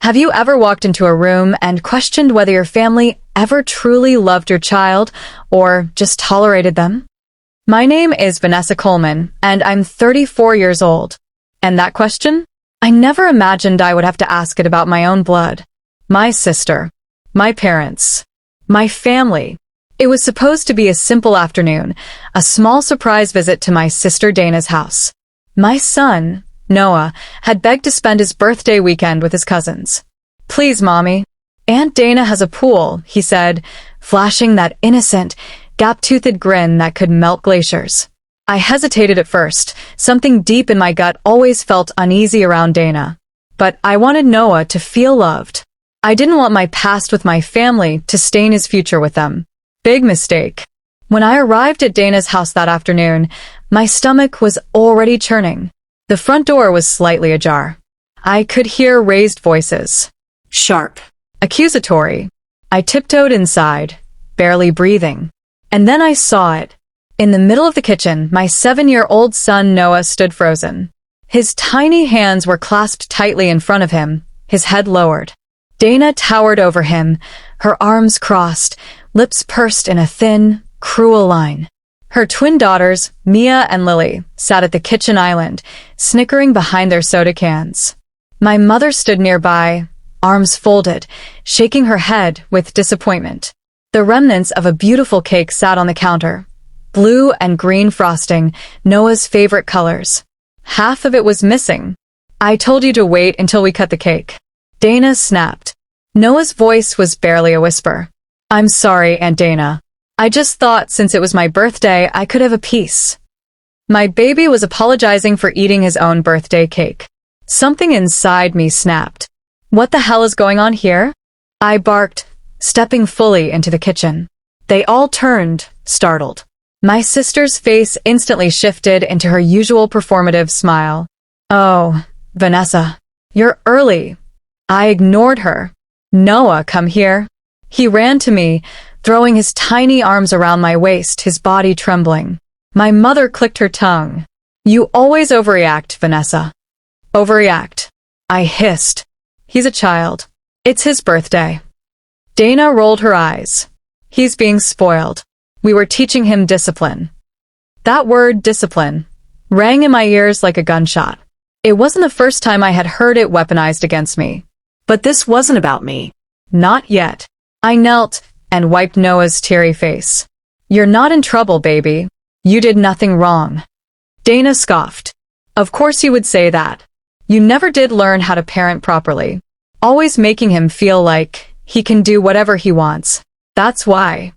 Have you ever walked into a room and questioned whether your family ever truly loved your child or just tolerated them? My name is Vanessa Coleman, and I'm 34 years old. And that question? I never imagined I would have to ask it about my own blood, my sister, my parents, my family. It was supposed to be a simple afternoon, a small surprise visit to my sister Dana's house. My son, Noah, had begged to spend his birthday weekend with his cousins. "Please, Mommy. Aunt Dana has a pool," he said, flashing that innocent, gap-toothed grin that could melt glaciers. I hesitated at first. Something deep in my gut always felt uneasy around Dana. But I wanted Noah to feel loved. I didn't want my past with my family to stain his future with them. Big mistake. When I arrived at Dana's house that afternoon, my stomach was already churning. The front door was slightly ajar. I could hear raised voices. Sharp. Accusatory. I tiptoed inside, barely breathing. And then I saw it. In the middle of the kitchen, my 7-year-old son Noah stood frozen. His tiny hands were clasped tightly in front of him, his head lowered. Dana towered over him, her arms crossed, lips pursed in a thin, cruel line. Her twin daughters, Mia and Lily, sat at the kitchen island, snickering behind their soda cans. My mother stood nearby, arms folded, shaking her head with disappointment. The remnants of a beautiful cake sat on the counter. Blue and green frosting, Noah's favorite colors. Half of it was missing. "I told you to wait until we cut the cake." Dana snapped. Noah's voice was barely a whisper. "I'm sorry, Aunt Dana. I just thought since it was my birthday, I could have a piece." My baby was apologizing for eating his own birthday cake. Something inside me snapped. "What the hell is going on here?" I barked, stepping fully into the kitchen. They all turned, startled. My sister's face instantly shifted into her usual performative smile. "Oh, Vanessa, you're early." I ignored her. "Noah, come here." He ran to me, throwing his tiny arms around my waist, his body trembling. My mother clicked her tongue. "You always overreact, Vanessa." "Overreact?" I hissed. "He's a child. It's his birthday." Dana rolled her eyes. "He's being spoiled. We were teaching him discipline." That word, discipline, rang in my ears like a gunshot. It wasn't the first time I had heard it weaponized against me. But this wasn't about me. Not yet. I knelt and wiped Noah's teary face. "You're not in trouble, baby. You did nothing wrong." Dana scoffed. "Of course you would say that. You never did learn how to parent properly. Always making him feel like he can do whatever he wants. That's why."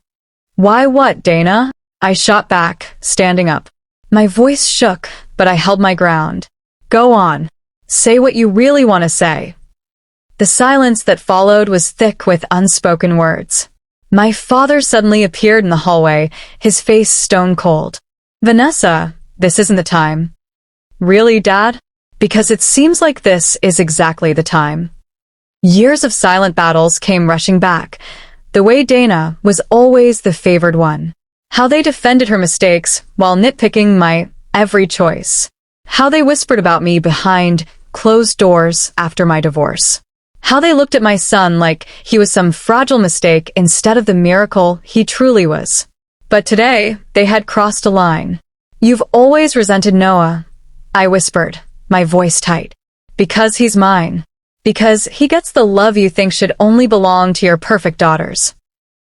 "Why what, Dana?" I shot back, standing up. My voice shook, but I held my ground. "Go on. Say what you really want to say." The silence that followed was thick with unspoken words. My father suddenly appeared in the hallway, his face stone cold. "Vanessa, this isn't the time." "Really, Dad?" "Because it seems like this is exactly the time." Years of silent battles came rushing back. The way Dana was always the favored one. How they defended her mistakes while nitpicking my every choice. How they whispered about me behind closed doors after my divorce. How they looked at my son like he was some fragile mistake instead of the miracle he truly was. But today, they had crossed a line. "You've always resented Noah," I whispered, my voice tight. "Because he's mine. Because he gets the love you think should only belong to your perfect daughters."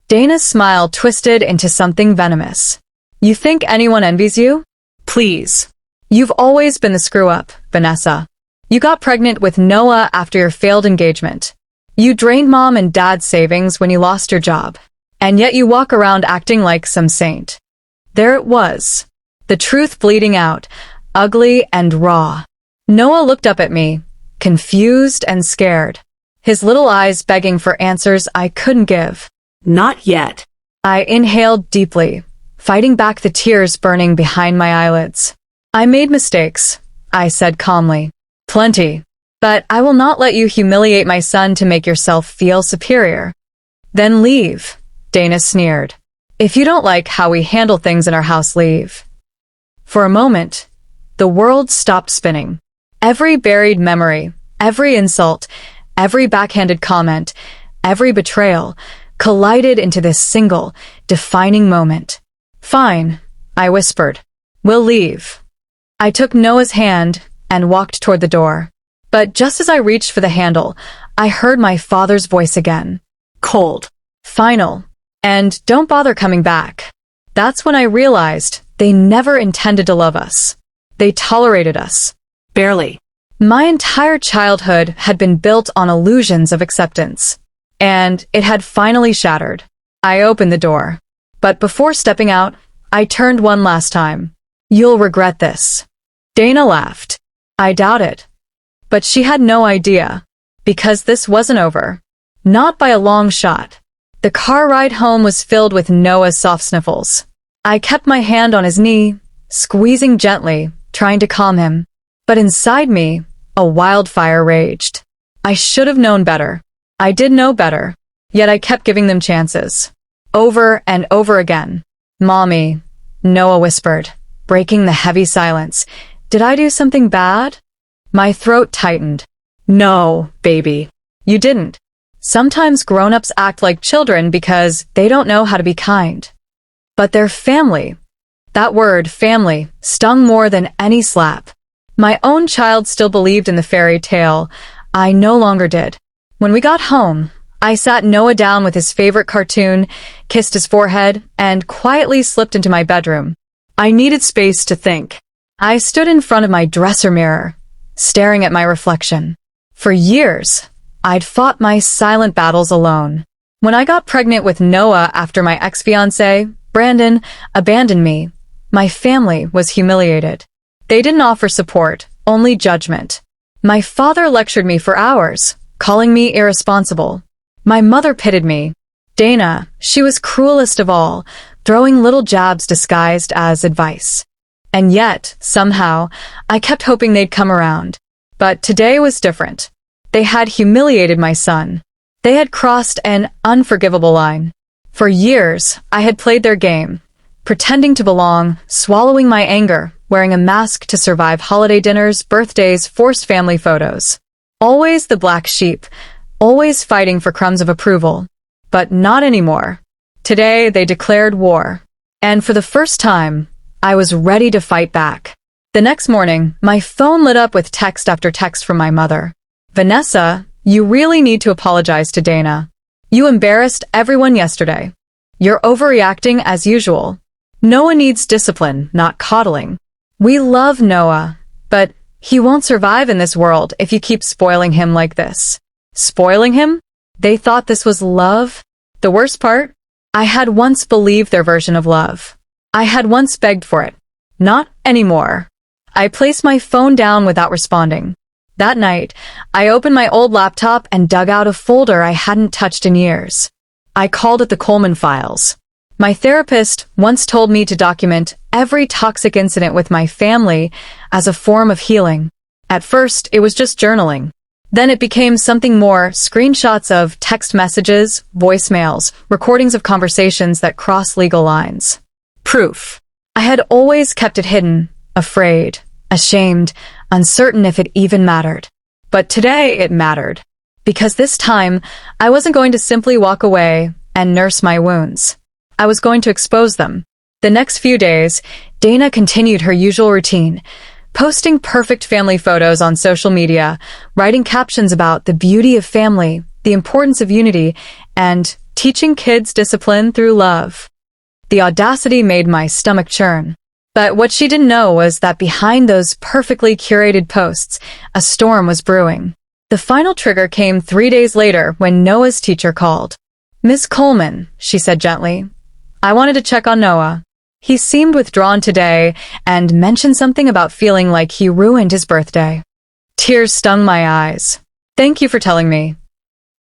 Dana's smile twisted into something venomous. "You think anyone envies you? Please. You've always been the screw-up, Vanessa. You got pregnant with Noah after your failed engagement. You drained Mom and Dad's savings when you lost your job. And yet you walk around acting like some saint." There it was. The truth bleeding out, ugly and raw. Noah looked up at me, confused and scared. His little eyes begging for answers I couldn't give. "Not yet." I inhaled deeply, fighting back the tears burning behind my eyelids. "I made mistakes," I said calmly. "Plenty. But I will not let you humiliate my son to make yourself feel superior." "Then leave," Dana sneered. "If you don't like how we handle things in our house, leave." For a moment, the world stopped spinning. Every buried memory, every insult, Every backhanded comment, every betrayal, collided into this single, defining moment. "Fine," I whispered. "We'll leave." I took Noah's hand and walked toward the door. But just as I reached for the handle, I heard my father's voice again. Cold. Final. And don't bother coming back. That's when I realized they never intended to love us. They tolerated us. Barely. My entire childhood had been built on illusions of acceptance. And it had finally shattered. I opened the door. But before stepping out, I turned one last time. "You'll regret this." Dana laughed. I doubt it. But she had no idea. Because this wasn't over. Not by a long shot. The car ride home was filled with Noah's soft sniffles. I kept my hand on his knee, squeezing gently, trying to calm him. But inside me, a wildfire raged. I should have known better. I did know better. Yet I kept giving them chances. Over and over again. "Mommy," Noah whispered, breaking the heavy silence. "Did I do something bad?" My throat tightened. "No, baby. You didn't." Sometimes grown-ups act like children because they don't know how to be kind. But their family. That word, family, stung more than any slap. My own child still believed in the fairy tale. I no longer did. When we got home, I sat Noah down with his favorite cartoon, kissed his forehead, and quietly slipped into my bedroom. I needed space to think. I stood in front of my dresser mirror, staring at my reflection. For years, I'd fought my silent battles alone. When I got pregnant with Noah after my ex-fiancé, Brandon, abandoned me, my family was humiliated. They didn't offer support, only judgment. My father lectured me for hours, calling me irresponsible. My mother pitied me. Dana, she was cruelest of all, throwing little jabs disguised as advice. And yet, somehow, I kept hoping they'd come around. But today was different. They had humiliated my son. They had crossed an unforgivable line. For years, I had played their game, pretending to belong, swallowing my anger, wearing a mask to survive holiday dinners, birthdays, forced family photos. Always the black sheep, always fighting for crumbs of approval. But not anymore. Today, they declared war. And for the first time, I was ready to fight back. The next morning, my phone lit up with text after text from my mother. "Vanessa, you really need to apologize to Dana. You embarrassed everyone yesterday. You're overreacting as usual. Noah needs discipline, not coddling. We love Noah, but he won't survive in this world if you keep spoiling him like this." Spoiling him? They thought this was love? The worst part? I had once believed their version of love. I had once begged for it. Not anymore. I placed my phone down without responding. That night, I opened my old laptop and dug out a folder I hadn't touched in years. I called it the Coleman files. My therapist once told me to document every toxic incident with my family as a form of healing. At first, it was just journaling. Then it became something more, screenshots of text messages, voicemails, recordings of conversations that cross legal lines. Proof. I had always kept it hidden, afraid, ashamed, uncertain if it even mattered. But today it mattered. Because this time, I wasn't going to simply walk away and nurse my wounds. I was going to expose them. The next few days, Dana continued her usual routine, posting perfect family photos on social media, writing captions about the beauty of family, the importance of unity, and teaching kids discipline through love. The audacity made my stomach churn. But what she didn't know was that behind those perfectly curated posts, a storm was brewing. The final trigger came 3 days later when Noah's teacher called. "Miss Coleman," she said gently, "I wanted to check on Noah. He seemed withdrawn today and mentioned something about feeling like he ruined his birthday." Tears stung my eyes. "Thank you for telling me."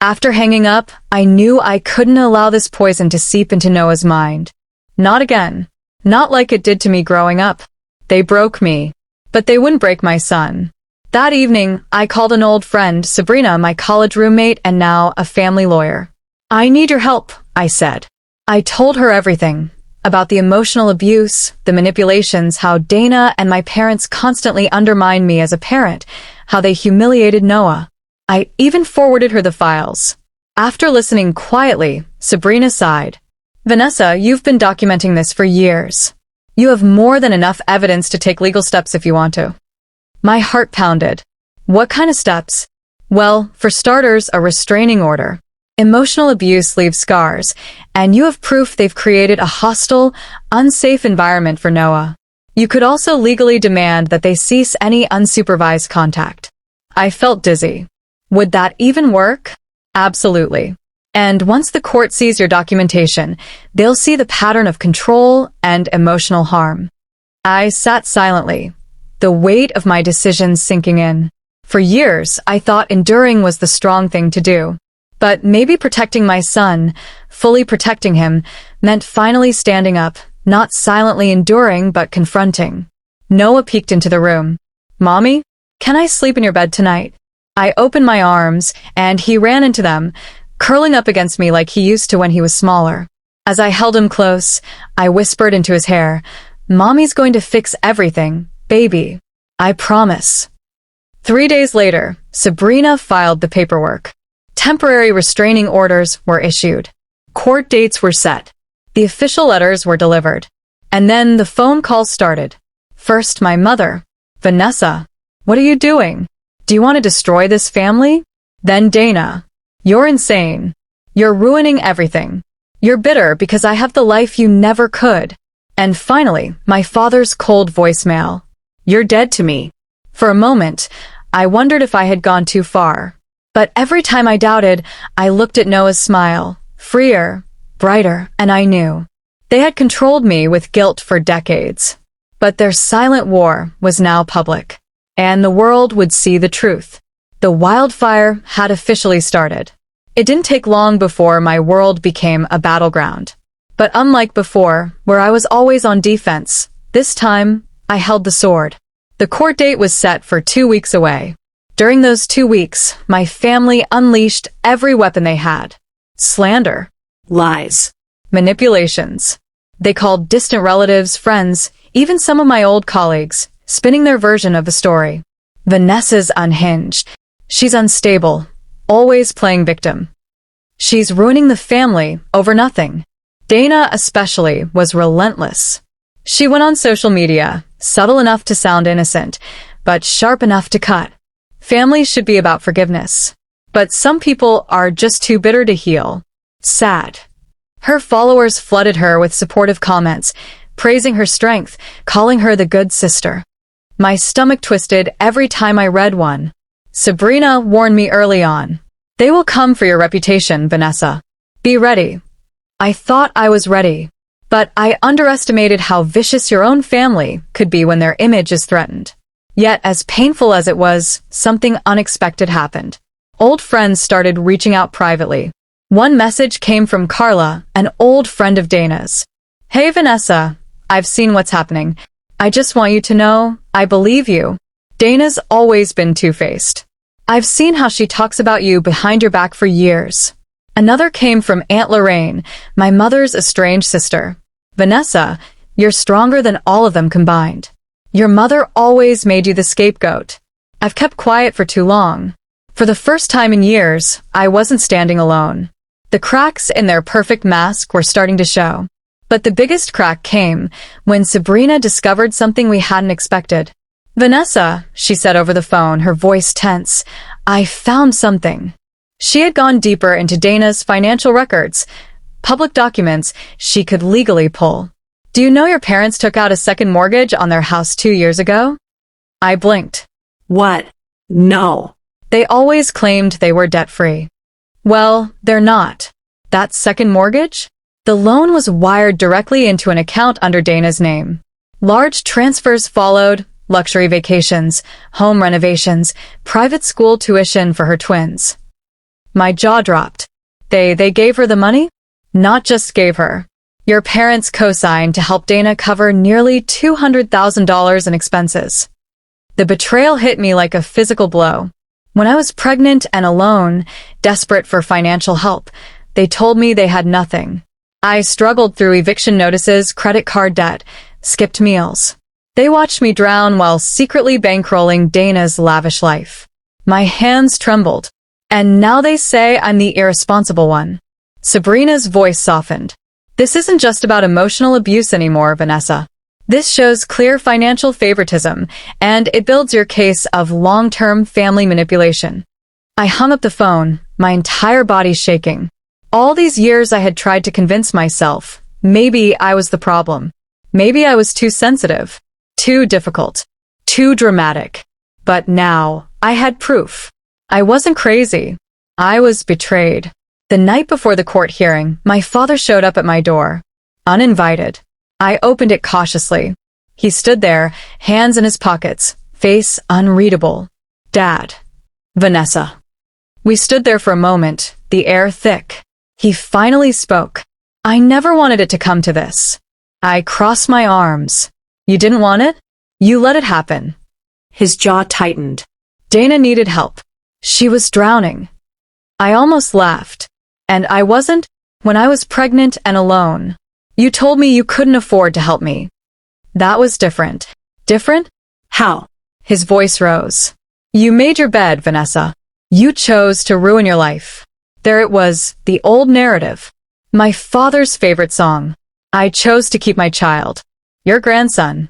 After hanging up, I knew I couldn't allow this poison to seep into Noah's mind. Not again. Not like it did to me growing up. They broke me. But they wouldn't break my son. That evening, I called an old friend, Sabrina, my college roommate and now a family lawyer. "I need your help," I said. I told her everything. About the emotional abuse, the manipulations, how Dana and my parents constantly undermined me as a parent, how they humiliated Noah. I even forwarded her the files. After listening quietly, Sabrina sighed. Vanessa, you've been documenting this for years. You have more than enough evidence to take legal steps if you want to. My heart pounded. What kind of steps? Well, for starters, a restraining order. Emotional abuse leaves scars, and you have proof they've created a hostile, unsafe environment for Noah. You could also legally demand that they cease any unsupervised contact. I felt dizzy. Would that even work? Absolutely. And once the court sees your documentation, they'll see the pattern of control and emotional harm. I sat silently, the weight of my decisions sinking in. For years, I thought enduring was the strong thing to do. But maybe protecting my son, fully protecting him, meant finally standing up, not silently enduring but confronting. Noah peeked into the room. Mommy, can I sleep in your bed tonight? I opened my arms, and he ran into them, curling up against me like he used to when he was smaller. As I held him close, I whispered into his hair, Mommy's going to fix everything, baby. I promise. 3 days later, Sabrina filed the paperwork. Temporary restraining orders were issued. Court dates were set. The official letters were delivered. And then the phone calls started. First, my mother. Vanessa, what are you doing? Do you want to destroy this family? Then Dana. You're insane. You're ruining everything. You're bitter because I have the life you never could. And finally, my father's cold voicemail. You're dead to me. For a moment, I wondered if I had gone too far. But every time I doubted, I looked at Noah's smile, freer, brighter, and I knew. They had controlled me with guilt for decades. But their silent war was now public. And the world would see the truth. The wildfire had officially started. It didn't take long before my world became a battleground. But unlike before, where I was always on defense, this time, I held the sword. The court date was set for 2 weeks away. During those 2 weeks, my family unleashed every weapon they had. Slander. Lies. Manipulations. They called distant relatives, friends, even some of my old colleagues, spinning their version of the story. Vanessa's unhinged. She's unstable, always playing victim. She's ruining the family over nothing. Dana especially was relentless. She went on social media, subtle enough to sound innocent, but sharp enough to cut. Families should be about forgiveness. But some people are just too bitter to heal. Sad. Her followers flooded her with supportive comments, praising her strength, calling her the good sister. My stomach twisted every time I read one. Sabrina warned me early on. They will come for your reputation, Vanessa. Be ready. I thought I was ready. But I underestimated how vicious your own family could be when their image is threatened. Yet, as painful as it was, something unexpected happened. Old friends started reaching out privately. One message came from Carla, an old friend of Dana's. Hey Vanessa, I've seen what's happening. I just want you to know, I believe you. Dana's always been two-faced. I've seen how she talks about you behind your back for years. Another came from Aunt Lorraine, my mother's estranged sister. Vanessa, you're stronger than all of them combined. Your mother always made you the scapegoat. I've kept quiet for too long. For the first time in years, I wasn't standing alone. The cracks in their perfect mask were starting to show. But the biggest crack came when Sabrina discovered something we hadn't expected. Vanessa, she said over the phone, her voice tense, I found something. She had gone deeper into Dana's financial records, public documents she could legally pull. Do you know your parents took out a second mortgage on their house 2 years ago? I blinked. What? No. They always claimed they were debt-free. Well, they're not. That second mortgage? The loan was wired directly into an account under Dana's name. Large transfers followed, luxury vacations, home renovations, private school tuition for her twins. My jaw dropped. They gave her the money? Not just gave her. Your parents co-signed to help Dana cover nearly $200,000 in expenses. The betrayal hit me like a physical blow. When I was pregnant and alone, desperate for financial help, they told me they had nothing. I struggled through eviction notices, credit card debt, skipped meals. They watched me drown while secretly bankrolling Dana's lavish life. My hands trembled. And now they say I'm the irresponsible one. Sabrina's voice softened. This isn't just about emotional abuse anymore, Vanessa. This shows clear financial favoritism, and it builds your case of long-term family manipulation. I hung up the phone, my entire body shaking. All these years I had tried to convince myself, maybe I was the problem. Maybe I was too sensitive, too difficult, too dramatic. But now, I had proof. I wasn't crazy. I was betrayed. The night before the court hearing, my father showed up at my door. Uninvited. I opened it cautiously. He stood there, hands in his pockets, face unreadable. Dad. Vanessa. We stood there for a moment, the air thick. He finally spoke. I never wanted it to come to this. I crossed my arms. You didn't want it? You let it happen. His jaw tightened. Dana needed help. She was drowning. I almost laughed. And I wasn't, when I was pregnant and alone. You told me you couldn't afford to help me. That was different. Different? How? His voice rose. You made your bed, Vanessa. You chose to ruin your life. There it was, the old narrative. My father's favorite song. I chose to keep my child. Your grandson.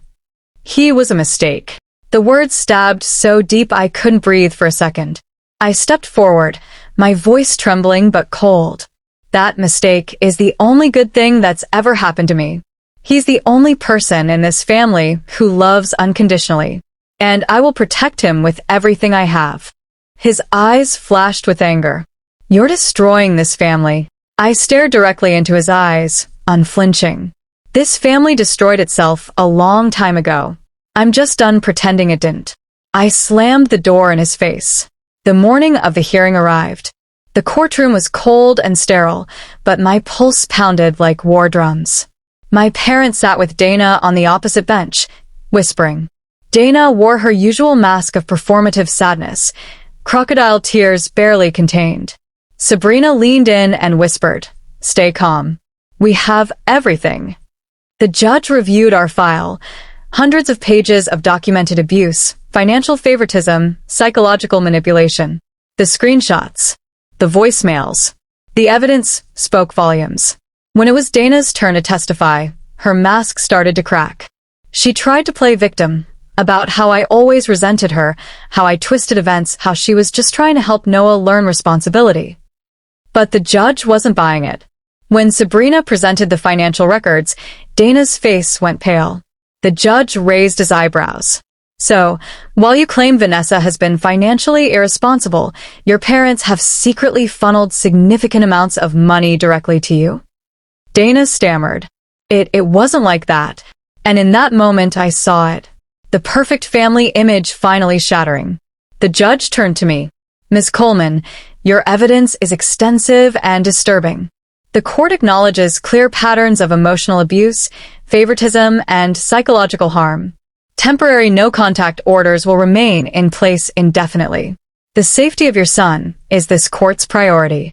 He was a mistake. The words stabbed so deep I couldn't breathe for a second. I stepped forward, my voice trembling but cold. That mistake is the only good thing that's ever happened to me. He's the only person in this family who loves unconditionally, and I will protect him with everything I have. His eyes flashed with anger. You're destroying this family. I stared directly into his eyes, unflinching. This family destroyed itself a long time ago. I'm just done pretending it didn't. I slammed the door in his face. The morning of the hearing arrived. The courtroom was cold and sterile, but my pulse pounded like war drums. My parents sat with Dana on the opposite bench, whispering. Dana wore her usual mask of performative sadness, crocodile tears barely contained. Sabrina leaned in and whispered, Stay calm. We have everything. The judge reviewed our file. Hundreds of pages of documented abuse, financial favoritism, psychological manipulation. The screenshots. The voicemails. The evidence spoke volumes. When it was Dana's turn to testify, her mask started to crack. She tried to play victim, about how I always resented her, how I twisted events, how she was just trying to help Noah learn responsibility. But the judge wasn't buying it. When Sabrina presented the financial records, Dana's face went pale. The judge raised his eyebrows. So, while you claim Vanessa has been financially irresponsible, your parents have secretly funneled significant amounts of money directly to you? Dana stammered. It wasn't like that. And in that moment I saw it. The perfect family image finally shattering. The judge turned to me. Ms. Coleman, your evidence is extensive and disturbing. The court acknowledges clear patterns of emotional abuse, favoritism, and psychological harm. Temporary no-contact orders will remain in place indefinitely. The safety of your son is this court's priority.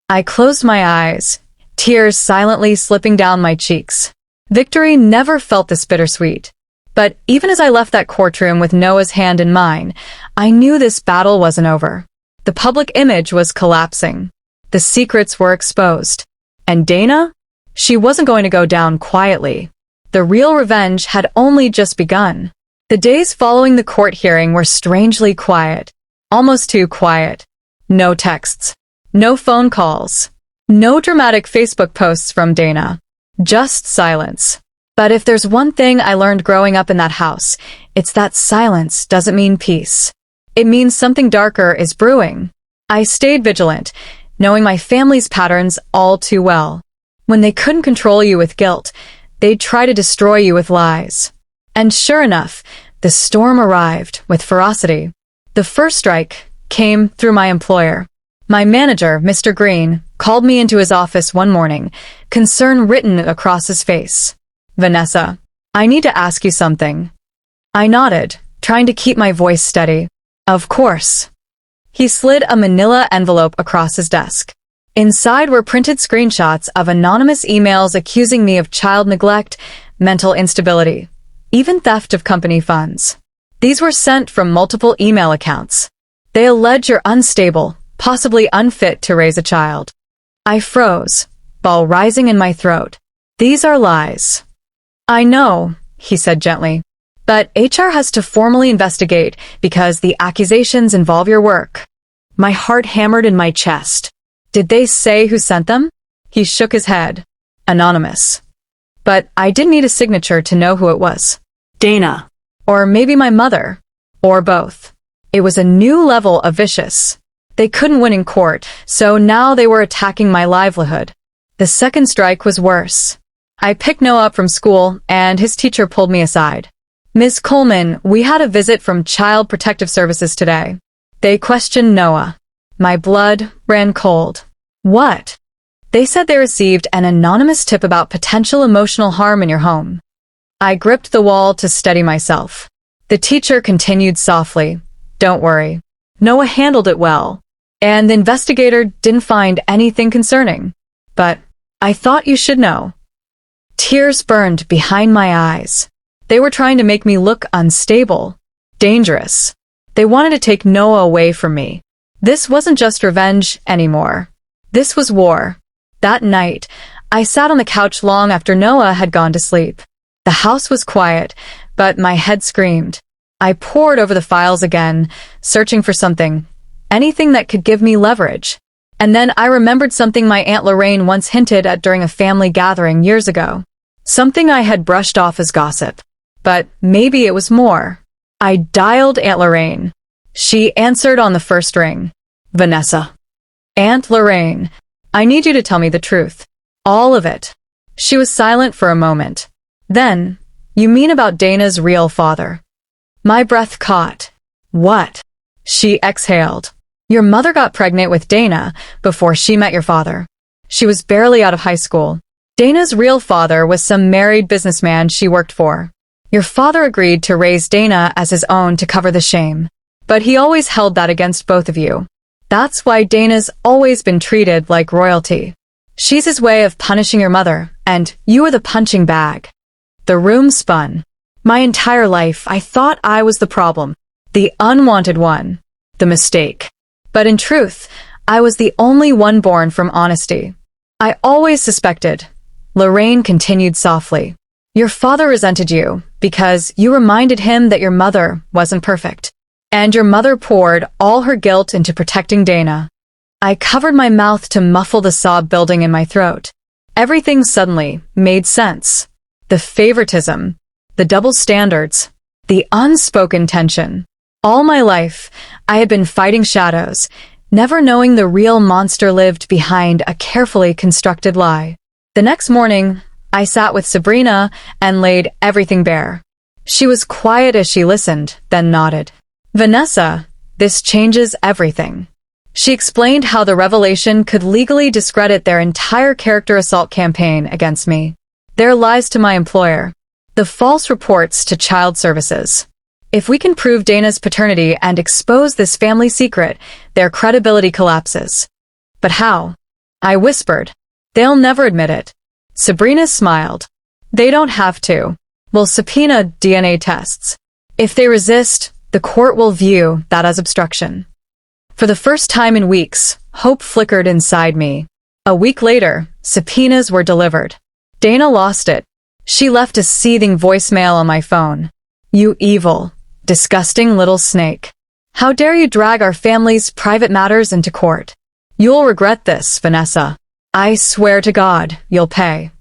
I closed my eyes, tears silently slipping down my cheeks. Victory never felt this bittersweet. But even as I left that courtroom with Noah's hand in mine, I knew this battle wasn't over. The public image was collapsing. The secrets were exposed. And Dana? She wasn't going to go down quietly. The real revenge had only just begun. The days following the court hearing were strangely quiet. Almost too quiet. No texts. No phone calls. No dramatic Facebook posts from Dana. Just silence. But if there's one thing I learned growing up in that house, it's that silence doesn't mean peace. It means something darker is brewing. I stayed vigilant, knowing my family's patterns all too well. When they couldn't control you with guilt, they'd try to destroy you with lies. And sure enough, the storm arrived with ferocity. The first strike came through my employer. My manager, Mr. Green, called me into his office one morning, concern written across his face. Vanessa, I need to ask you something. I nodded, trying to keep my voice steady. Of course. He slid a manila envelope across his desk. Inside were printed screenshots of anonymous emails accusing me of child neglect, mental instability, even theft of company funds. These were sent from multiple email accounts. They allege you're unstable, possibly unfit to raise a child. I froze, ball rising in my throat. These are lies. I know, he said gently, but HR has to formally investigate because the accusations involve your work. My heart hammered in my chest. Did they say who sent them? He shook his head. Anonymous. But I didn't need a signature to know who it was. Dana. Or maybe my mother. Or both. It was a new level of vicious. They couldn't win in court, so now they were attacking my livelihood. The second strike was worse. I picked Noah up from school, and his teacher pulled me aside. Ms. Coleman, we had a visit from Child Protective Services today. They questioned Noah. My blood ran cold. What? They said they received an anonymous tip about potential emotional harm in your home. I gripped the wall to steady myself. The teacher continued softly. Don't worry. Noah handled it well. And the investigator didn't find anything concerning. But I thought you should know. Tears burned behind my eyes. They were trying to make me look unstable, dangerous. They wanted to take Noah away from me. This wasn't just revenge anymore. This was war. That night, I sat on the couch long after Noah had gone to sleep. The house was quiet, but my head screamed. I pored over the files again, searching for something, anything that could give me leverage. And then I remembered something my Aunt Lorraine once hinted at during a family gathering years ago. Something I had brushed off as gossip. But maybe it was more. I dialed Aunt Lorraine. She answered on the first ring. Vanessa. Aunt Lorraine, I need you to tell me the truth. All of it. She was silent for a moment. Then, you mean about Dana's real father? My breath caught. What? She exhaled. Your mother got pregnant with Dana before she met your father. She was barely out of high school. Dana's real father was some married businessman she worked for. Your father agreed to raise Dana as his own to cover the shame. But he always held that against both of you. That's why Dana's always been treated like royalty. She's his way of punishing your mother, and you are the punching bag. The room spun. My entire life, I thought I was the problem, the unwanted one, the mistake. But in truth, I was the only one born from honesty. I always suspected. Lorraine continued softly. Your father resented you because you reminded him that your mother wasn't perfect. And your mother poured all her guilt into protecting Dana. I covered my mouth to muffle the sob building in my throat. Everything suddenly made sense. The favoritism, the double standards, the unspoken tension. All my life, I had been fighting shadows, never knowing the real monster lived behind a carefully constructed lie. The next morning, I sat with Sabrina and laid everything bare. She was quiet as she listened, then nodded. Vanessa, this changes everything. She explained how the revelation could legally discredit their entire character assault campaign against me. Their lies to my employer. The false reports to child services. If we can prove Dana's paternity and expose this family secret, their credibility collapses. But how? I whispered. They'll never admit it. Sabrina smiled. They don't have to. We'll subpoena DNA tests. If they resist, the court will view that as obstruction. For the first time in weeks, hope flickered inside me. A week later, subpoenas were delivered. Dana lost it. She left a seething voicemail on my phone. You evil, disgusting little snake. How dare you drag our family's private matters into court? You'll regret this, Vanessa. I swear to God, you'll pay.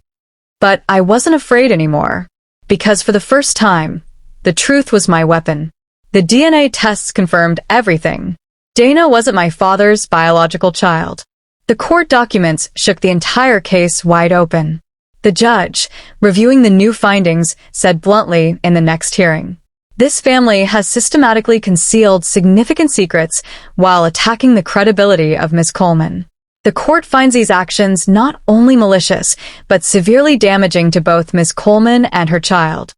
But I wasn't afraid anymore. Because for the first time, the truth was my weapon. The DNA tests confirmed everything. Dana wasn't my father's biological child. The court documents shook the entire case wide open. The judge, reviewing the new findings, said bluntly in the next hearing, "This family has systematically concealed significant secrets while attacking the credibility of Ms. Coleman. The court finds these actions not only malicious, but severely damaging to both Ms. Coleman and her child."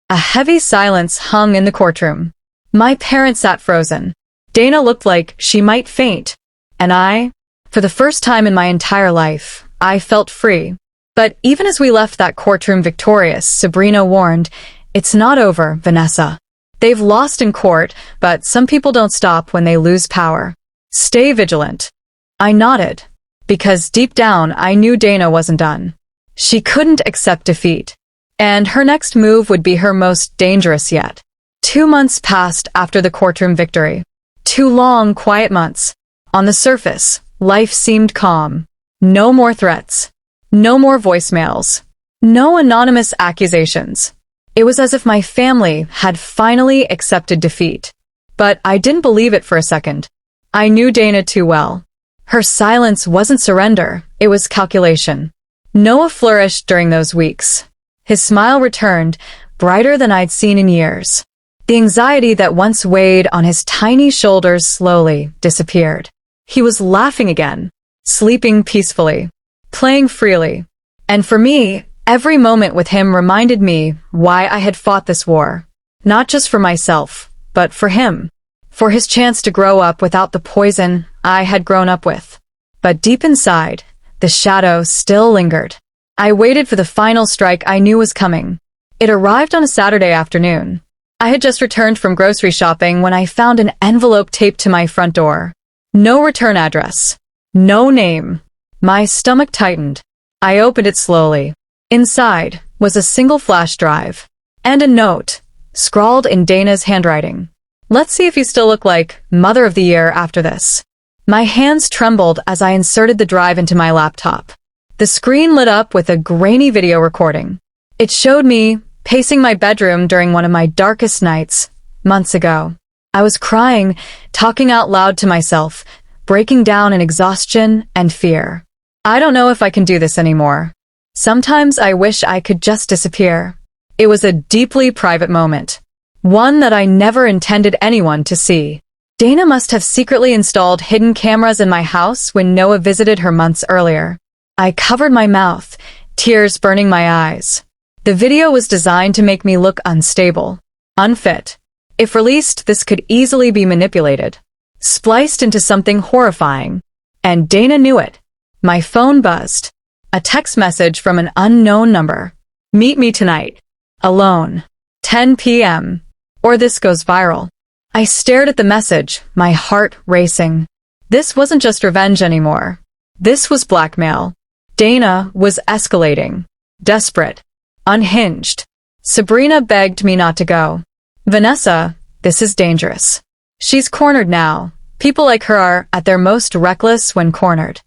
A heavy silence hung in the courtroom. My parents sat frozen. Dana looked like she might faint. And I, for the first time in my entire life, I felt free. But even as we left that courtroom victorious, Sabrina warned, "It's not over, Vanessa. They've lost in court, but some people don't stop when they lose power." Stay vigilant. I nodded, because deep down I knew Dana wasn't done. She couldn't accept defeat, and her next move would be her most dangerous yet. 2 months passed after the courtroom victory. 2 long, quiet months. On the surface, life seemed calm. No more threats. No more voicemails. No anonymous accusations. It was as if my family had finally accepted defeat. But I didn't believe it for a second. I knew Dana too well. Her silence wasn't surrender, it was calculation. Noah flourished during those weeks. His smile returned, brighter than I'd seen in years. The anxiety that once weighed on his tiny shoulders slowly disappeared. He was laughing again, sleeping peacefully, playing freely. And for me, every moment with him reminded me why I had fought this war. Not just for myself, but for him. For his chance to grow up without the poison I had grown up with. But deep inside, the shadow still lingered. I waited for the final strike I knew was coming. It arrived on a Saturday afternoon. I had just returned from grocery shopping when I found an envelope taped to my front door. No return address. No name. My stomach tightened. I opened it slowly. Inside was a single flash drive. And a note, scrawled in Dana's handwriting. Let's see if you still look like Mother of the Year after this. My hands trembled as I inserted the drive into my laptop. The screen lit up with a grainy video recording. It showed me pacing my bedroom during one of my darkest nights, months ago. I was crying, talking out loud to myself, breaking down in exhaustion and fear. I don't know if I can do this anymore. Sometimes I wish I could just disappear. It was a deeply private moment. One that I never intended anyone to see. Dana must have secretly installed hidden cameras in my house when Noah visited her months earlier. I covered my mouth, tears burning my eyes. The video was designed to make me look unstable, unfit. If released, this could easily be manipulated, spliced into something horrifying. And Dana knew it. My phone buzzed. A text message from an unknown number. Meet me tonight. Alone. 10 p.m. Or this goes viral. I stared at the message, my heart racing. This wasn't just revenge anymore. This was blackmail. Dana was escalating. Desperate. Unhinged. Sabrina begged me not to go. Vanessa, this is dangerous. She's cornered now. People like her are at their most reckless when cornered.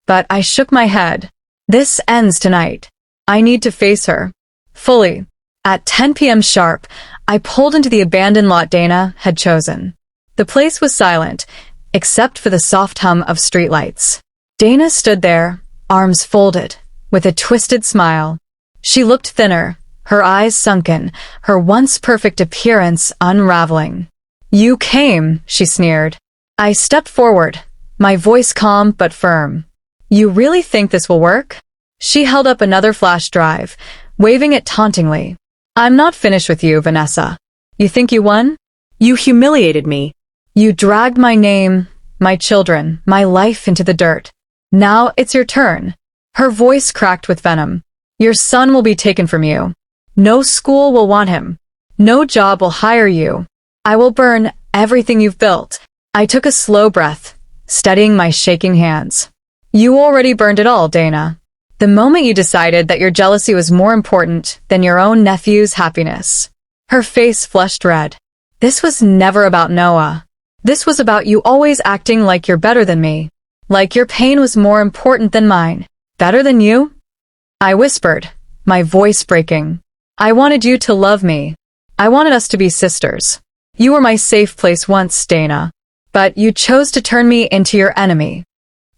But I shook my head. This ends tonight. I need to face her. Fully. At 10 p.m. sharp, I pulled into the abandoned lot Dana had chosen. The place was silent, except for the soft hum of streetlights. Dana stood there, arms folded, with a twisted smile. She looked thinner, her eyes sunken, her once perfect appearance unraveling. You came, she sneered. I stepped forward, my voice calm but firm. You really think this will work? She held up another flash drive, waving it tauntingly. I'm not finished with you, Vanessa. You think you won? You humiliated me. You dragged my name, my children, my life into the dirt. Now it's your turn. Her voice cracked with venom. Your son will be taken from you. No school will want him. No job will hire you. I will burn everything you've built. I took a slow breath, steadying my shaking hands. You already burned it all, Dana. The moment you decided that your jealousy was more important than your own nephew's happiness. Her face flushed red. This was never about Noah. This was about you always acting like you're better than me. Like your pain was more important than mine. Better than you? I whispered, my voice breaking. I wanted you to love me. I wanted us to be sisters. You were my safe place once, Dana. But you chose to turn me into your enemy.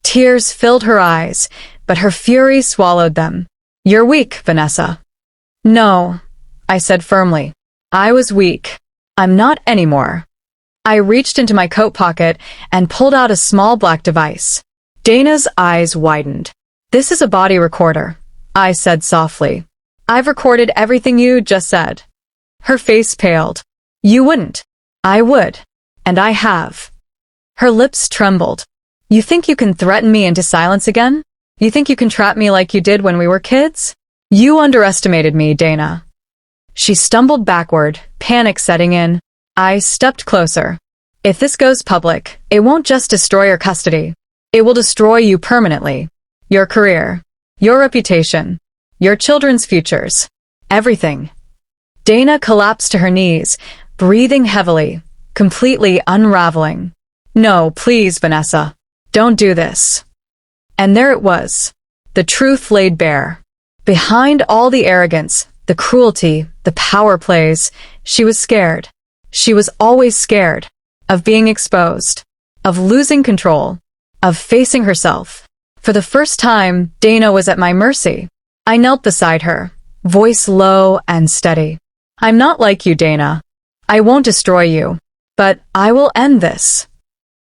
Tears filled her eyes, but her fury swallowed them. You're weak, Vanessa. No, I said firmly. I was weak. I'm not anymore. I reached into my coat pocket and pulled out a small black device. Dana's eyes widened. This is a body recorder, I said softly. I've recorded everything you just said. Her face paled. You wouldn't. I would. And I have. Her lips trembled. You think you can threaten me into silence again? You think you can trap me like you did when we were kids? You underestimated me, Dana. She stumbled backward, panic setting in. I stepped closer. If this goes public, it won't just destroy your custody. It will destroy you permanently. Your career, your reputation, your children's futures, everything. Dana collapsed to her knees, breathing heavily, completely unraveling. No, please, Vanessa. Don't do this. And there it was. The truth laid bare. Behind all the arrogance, the cruelty, the power plays, she was scared. She was always scared of being exposed, of losing control, of facing herself. For the first time, Dana was at my mercy. I knelt beside her, voice low and steady. I'm not like you, Dana. I won't destroy you, but I will end this.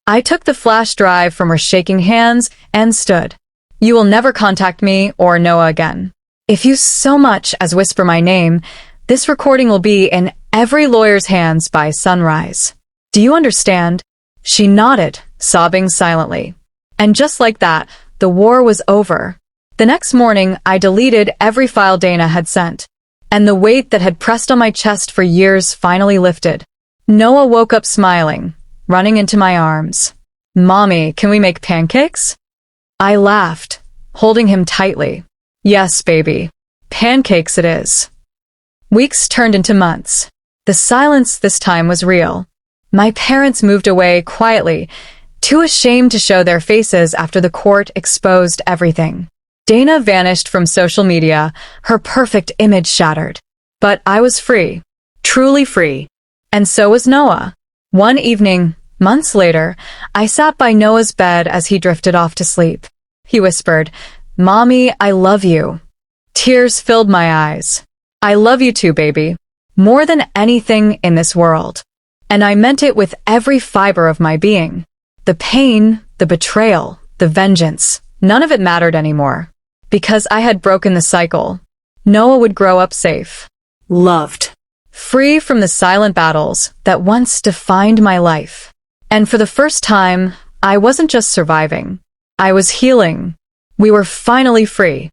I took the flash drive from her shaking hands and stood. You will never contact me or Noah again. If you so much as whisper my name, this recording will be in every lawyer's hands by sunrise. Do you understand? She nodded, sobbing silently. And just like that, the war was over. The next morning, I deleted every file Dana had sent, and the weight that had pressed on my chest for years finally lifted. Noah woke up smiling, running into my arms. Mommy, can we make pancakes? I laughed, holding him tightly. Yes, baby. Pancakes it is. Weeks turned into months. The silence this time was real. My parents moved away quietly, too ashamed to show their faces after the court exposed everything. Dana vanished from social media, her perfect image shattered. But I was free, truly free. And so was Noah. One evening, months later, I sat by Noah's bed as he drifted off to sleep. He whispered, Mommy, I love you. Tears filled my eyes. I love you too, baby. More than anything in this world. And I meant it with every fiber of my being. The pain, the betrayal, the vengeance, none of it mattered anymore. Because I had broken the cycle. Noah would grow up safe. Loved. Free from the silent battles that once defined my life. And for the first time, I wasn't just surviving. I was healing. We were finally free.